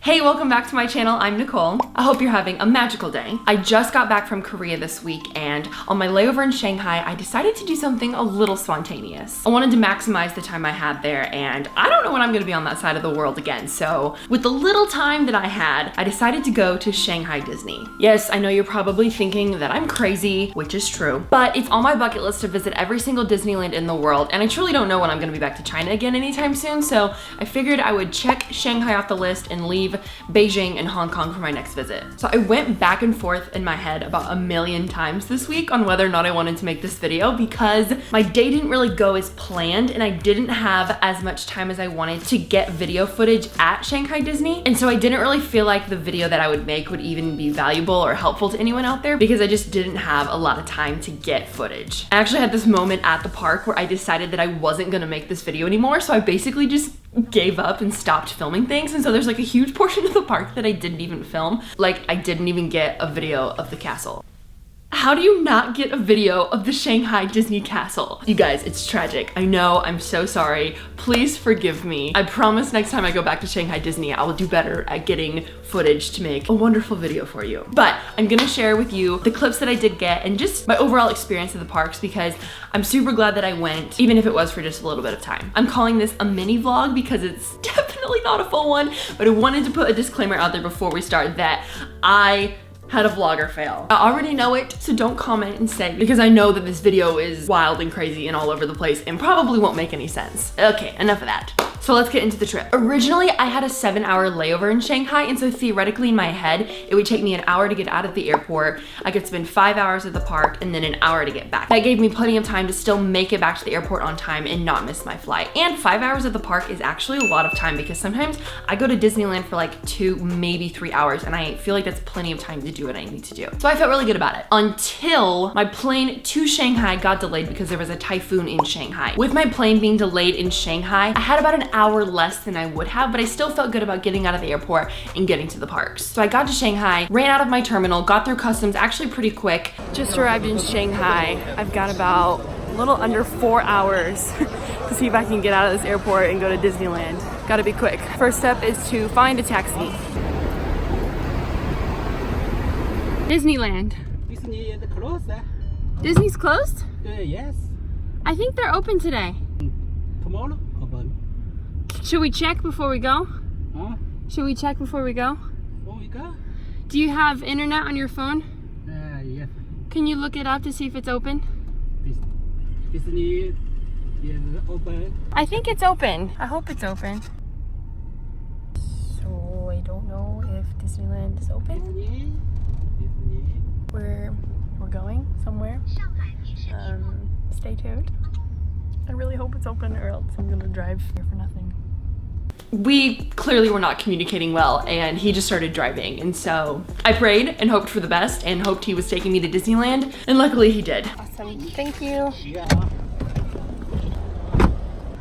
Hey, welcome back to my channel. I'm Nicole. I hope you're having a magical day. I just got back from Korea this week, and on my layover in Shanghai, I decided to do something a little spontaneous. I wanted to maximize the time I had there, and I don't know when I'm gonna be on that side of the world again, so with the little time that I had, I decided to go to Shanghai Disney. Yes, I know you're probably thinking that I'm crazy, which is true, but it's on my bucket list to visit every single Disneyland in the world, and I truly don't know when I'm gonna be back to China again anytime soon, so I figured I would check Shanghai off the list and leave Beijing and Hong Kong for my next visit. So I went back and forth in my head about a million times this week on whether or not I wanted to make this video because my day didn't really go as planned and I didn't have as much time as I wanted to get video footage at Shanghai Disney. And so I didn't really feel like the video that I would make would even be valuable or helpful to anyone out there because I just didn't have a lot of time to get footage. I actually had this moment at the park where I decided that I wasn't gonna make this video anymore, so I basically just gave up and stopped filming things, and so there's like a huge portion of the park that I didn't even film. Like, I didn't even get a video of the castle. How do you not get a video of the Shanghai Disney castle? You guys, it's tragic. I know, I'm so sorry. Please forgive me. I promise next time I go back to Shanghai Disney, I will do better at getting footage to make a wonderful video for you. But I'm gonna share with you the clips that I did get and just my overall experience of the parks because I'm super glad that I went, even if it was for just a little bit of time. I'm calling this a mini vlog because it's definitely not a full one, but I wanted to put a disclaimer out there before we start that I had a vlogger fail. I already know it, so don't comment and say, because I know that this video is wild and crazy and all over the place and probably won't make any sense. Okay, enough of that. So let's get into the trip. Originally, I had a 7-hour layover in Shanghai, and so theoretically in my head, it would take me an hour to get out of the airport. I could spend 5 hours at the park and then an hour to get back. That gave me plenty of time to still make it back to the airport on time and not miss my flight. And 5 hours at the park is actually a lot of time because sometimes I go to Disneyland for like 2, maybe 3 hours, and I feel like that's plenty of time to do what I need to do. So I felt really good about it until my plane to Shanghai got delayed because there was a typhoon in Shanghai. With my plane being delayed in Shanghai, I had about an hour less than I would have, but I still felt good about getting out of the airport and getting to the parks. So I got to Shanghai, ran out of my terminal, got through customs actually pretty quick. Just arrived in Shanghai. I've got about a little under 4 hours to see if I can get out of this airport and go to Disneyland. Gotta be quick. First step is to find a taxi. Disneyland. Disney is closed. Disney's closed? Yes. I think they're open today. Tomorrow open. Should we check before we go? Huh? Should we check before we go? Before we go? Do you have internet on your phone? Yes. Can you look it up to see if it's open? Disney is open. I think it's open. I hope it's open. So I don't know if Disneyland is open. Disney. We're going somewhere. Stay tuned. I really hope it's open or else I'm gonna drive here for nothing. We clearly were not communicating well and he just started driving, and so I prayed and hoped for the best and hoped he was taking me to Disneyland, and luckily he did. Awesome. Thank you. Yeah.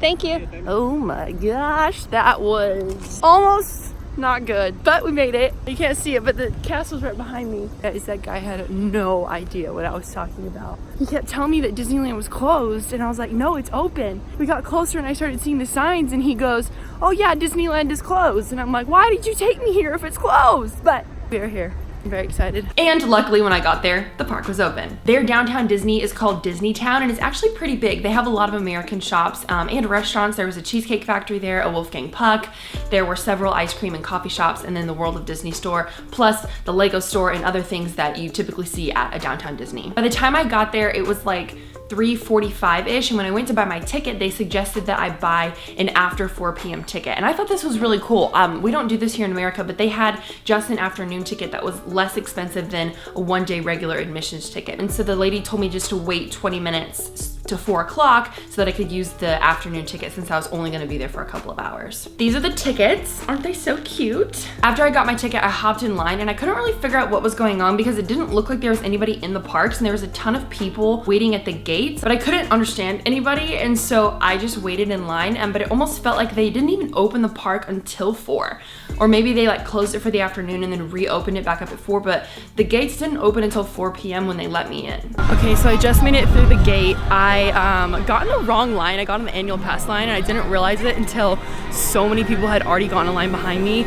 Thank you. Oh my gosh, that was almost not good, but we made it. You can't see it, but the castle's right behind me. Guys, that guy had no idea what I was talking about. He kept telling me that Disneyland was closed, and I was like, no, it's open. We got closer and I started seeing the signs, and he goes, oh yeah, Disneyland is closed. And I'm like, why did you take me here if it's closed? But we're here. I'm very excited. And luckily when I got there, the park was open. Their downtown Disney is called Disney Town, and it's actually pretty big. They have a lot of American shops and restaurants. There was a Cheesecake Factory there, a Wolfgang Puck. There were several ice cream and coffee shops, and then the World of Disney store, plus the Lego store and other things that you typically see at a downtown Disney. By the time I got there, it was like 3:45-ish, and when I went to buy my ticket, they suggested that I buy an after 4 p.m. ticket, and I thought this was really cool. We don't do this here in America, but they had just an afternoon ticket that was less expensive than a one-day regular admissions ticket, and so the lady told me just to wait 20 minutes to 4 o'clock so that I could use the afternoon ticket since I was only gonna be there for a couple of hours. These are the tickets. Aren't they so cute? After I got my ticket, I hopped in line and I couldn't really figure out what was going on because it didn't look like there was anybody in the parks, and there was a ton of people waiting at the gates, but I couldn't understand anybody, and so I just waited in line, but it almost felt like they didn't even open the park until 4. Or maybe they like closed it for the afternoon and then reopened it back up at 4, but the gates didn't open until 4 p.m. when they let me in. Okay, so I just made it through the gate. I I got in the wrong line. I got on the annual pass line and I didn't realize it until so many people had already gone in line behind me.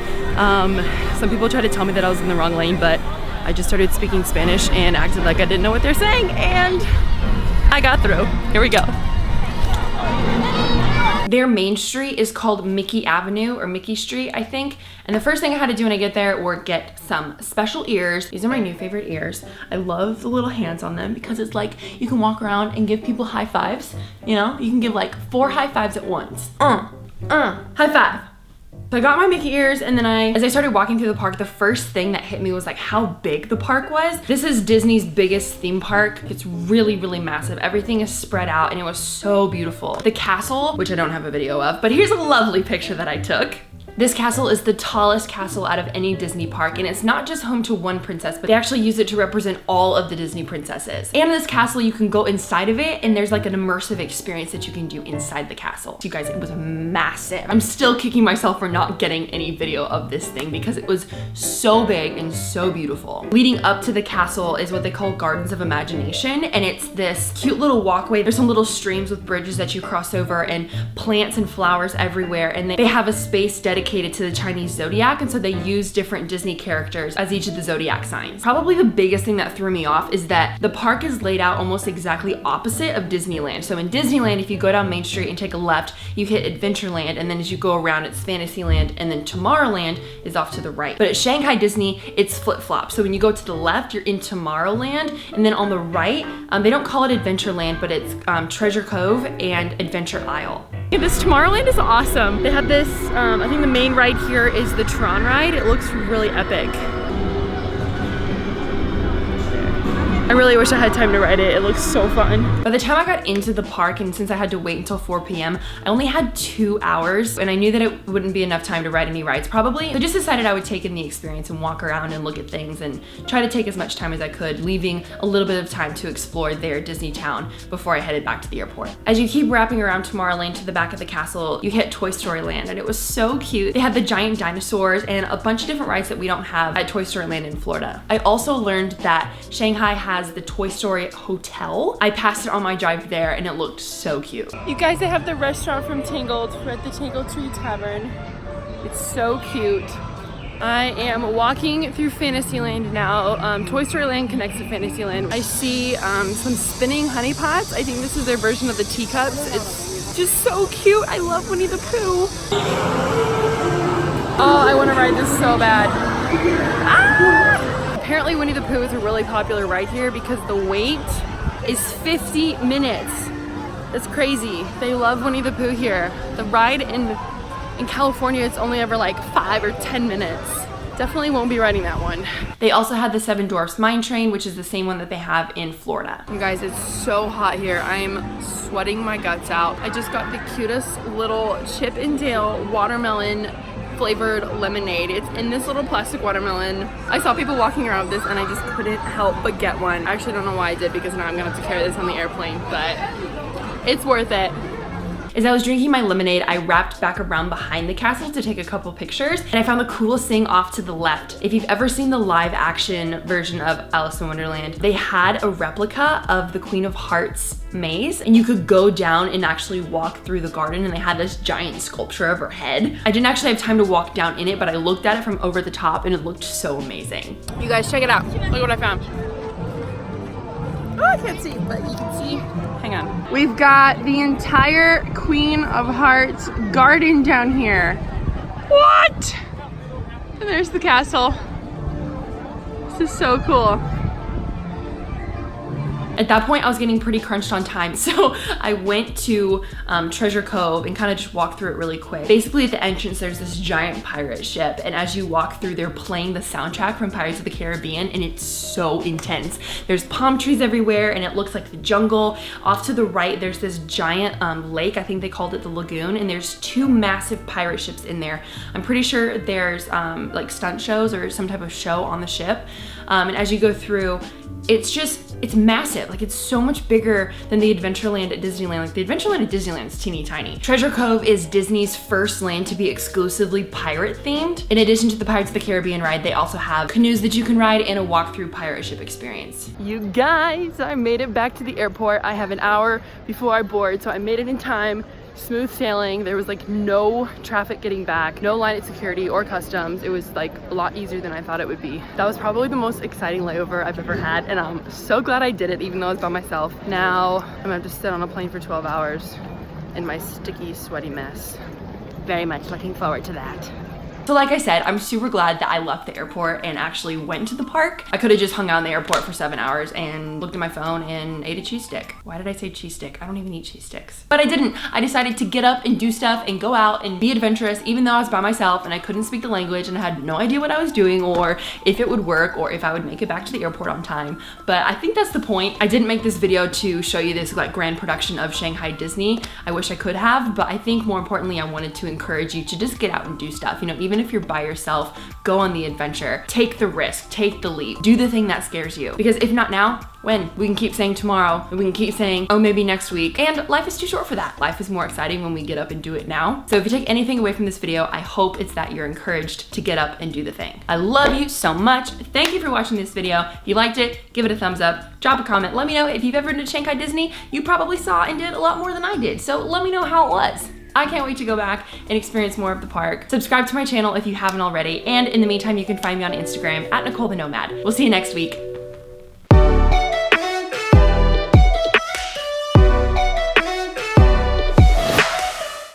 Some people tried to tell me that I was in the wrong lane, but I just started speaking Spanish and acted like I didn't know what they're saying, and I got through. Here we go. Their main street is called Mickey Avenue, or Mickey Street, I think. And the first thing I had to do when I get there were get some special ears. These are my new favorite ears. I love the little hands on them because it's like you can walk around and give people high fives. You know, you can give like 4 high fives at once. High five. So I got my Mickey ears, and then as I started walking through the park, the first thing that hit me was like how big the park was. This is Disney's biggest theme park. It's really, really massive. Everything is spread out and it was so beautiful. The castle, which I don't have a video of, but here's a lovely picture that I took. This castle is the tallest castle out of any Disney park, and it's not just home to one princess, but they actually use it to represent all of the Disney princesses. And in this castle, you can go inside of it, and there's like an immersive experience that you can do inside the castle. So you guys, it was massive. I'm still kicking myself for not getting any video of this thing because it was so big and so beautiful. Leading up to the castle is what they call Gardens of Imagination, and it's this cute little walkway. There's some little streams with bridges that you cross over and plants and flowers everywhere, and they have a space dedicated to the Chinese zodiac, and so they use different Disney characters as each of the zodiac signs. Probably the biggest thing that threw me off is that the park is laid out almost exactly opposite of Disneyland. So in Disneyland, if you go down Main Street and take a left, you hit Adventureland, and then as you go around, it's Fantasyland, and then Tomorrowland is off to the right. But at Shanghai Disney, it's flip-flop. So when you go to the left, you're in Tomorrowland, and then on the right, they don't call it Adventureland, but it's Treasure Cove and Adventure Isle. Yeah, this Tomorrowland is awesome. They have this, I think the main ride here is the Tron Ride. It looks really epic. I really wish I had time to ride it. It looks so fun. By the time I got into the park, and since I had to wait until 4 p.m., I only had 2 hours, and I knew that it wouldn't be enough time to ride any rides probably. So I just decided I would take in the experience and walk around and look at things and try to take as much time as I could, leaving a little bit of time to explore their Disney town before I headed back to the airport. As you keep wrapping around Tomorrowland to the back of the castle, you hit Toy Story Land, and it was so cute. They had the giant dinosaurs and a bunch of different rides that we don't have at Toy Story Land in Florida. I also learned that Shanghai has the Toy Story Hotel. I passed it on my drive there and it looked so cute. You guys, they have the restaurant from Tangled. We're at the Tangled Tree Tavern. It's so cute. I am walking through Fantasyland now. Toy Story Land connects to Fantasyland. I see some spinning honey pots. I think this is their version of the teacups. It's just so cute. I love Winnie the Pooh. Oh, I want to ride this so bad. Ah! Apparently Winnie the Pooh is a really popular ride here because the wait is 50 minutes. That's crazy. They love Winnie the Pooh here. The ride in California, it's only ever like 5 or 10 minutes. Definitely won't be riding that one. They also had the Seven Dwarfs Mine Train, which is the same one that they have in Florida. You guys, it's so hot here. I'm sweating my guts out. I just got the cutest little Chip and Dale watermelon flavored lemonade. It's in this little plastic watermelon. I saw people walking around with this and I just couldn't help but get one. I actually don't know why I did because now I'm gonna have to carry this on the airplane, but it's worth it. As I was drinking my lemonade, I wrapped back around behind the castle to take a couple pictures, and I found the coolest thing off to the left. If you've ever seen the live action version of Alice in Wonderland, they had a replica of the Queen of Hearts maze, and you could go down and actually walk through the garden, and they had this giant sculpture of her head. I didn't actually have time to walk down in it, but I looked at it from over the top and it looked so amazing. You guys, check it out. Look what I found. Oh, I can't see, but you can see. Hang on. We've got the entire Queen of Hearts garden down here. What? And there's the castle. This is so cool. At that point, I was getting pretty crunched on time, so I went to Treasure Cove and kind of just walked through it really quick. Basically, at the entrance, there's this giant pirate ship, and as you walk through, they're playing the soundtrack from Pirates of the Caribbean, and it's so intense. There's palm trees everywhere, and it looks like the jungle. Off to the right, there's this giant lake. I think they called it the lagoon, and there's 2 massive pirate ships in there. I'm pretty sure there's like stunt shows or some type of show on the ship. And as you go through, it's massive. massive. Like, it's so much bigger than the Adventureland at Disneyland. Like, the Adventureland at Disneyland is teeny tiny. Treasure Cove is Disney's first land to be exclusively pirate themed. In addition to the Pirates of the Caribbean ride, they also have canoes that you can ride and a walk-through pirate ship experience. You guys, I made it back to the airport. I have an hour before I board, so I made it in time. Smooth sailing. There was like no traffic getting back, no line at security or customs. It was like a lot easier than I thought it would be. That was probably the most exciting layover I've ever had, and I'm so glad I did it, even though I was by myself. Now I'm gonna have to sit on a plane for 12 hours in my sticky, sweaty mess. Very much looking forward to that. So like I said, I'm super glad that I left the airport and actually went to the park. I could have just hung out in the airport for 7 hours and looked at my phone and ate a cheese stick. Why did I say cheese stick? I don't even eat cheese sticks. But I didn't. I decided to get up and do stuff and go out and be adventurous, even though I was by myself and I couldn't speak the language and I had no idea what I was doing or if it would work or if I would make it back to the airport on time. But I think that's the point. I didn't make this video to show you this like grand production of Shanghai Disney. I wish I could have, but I think more importantly, I wanted to encourage you to just get out and do stuff. You know, even if you're by yourself, go on the adventure, take the risk, take the leap, do the thing that scares you. Because if not now, when? We can keep saying tomorrow, and we can keep saying, oh, maybe next week. And life is too short for that. Life is more exciting when we get up and do it now. So if you take anything away from this video, I hope it's that you're encouraged to get up and do the thing. I love you so much. Thank you for watching this video. If you liked it, give it a thumbs up, drop a comment. Let me know if you've ever been to Shanghai Disney. You probably saw and did a lot more than I did. So let me know how it was. I can't wait to go back and experience more of the park. Subscribe to my channel if you haven't already. And in the meantime, you can find me on Instagram at Nicole the Nomad. We'll see you next week.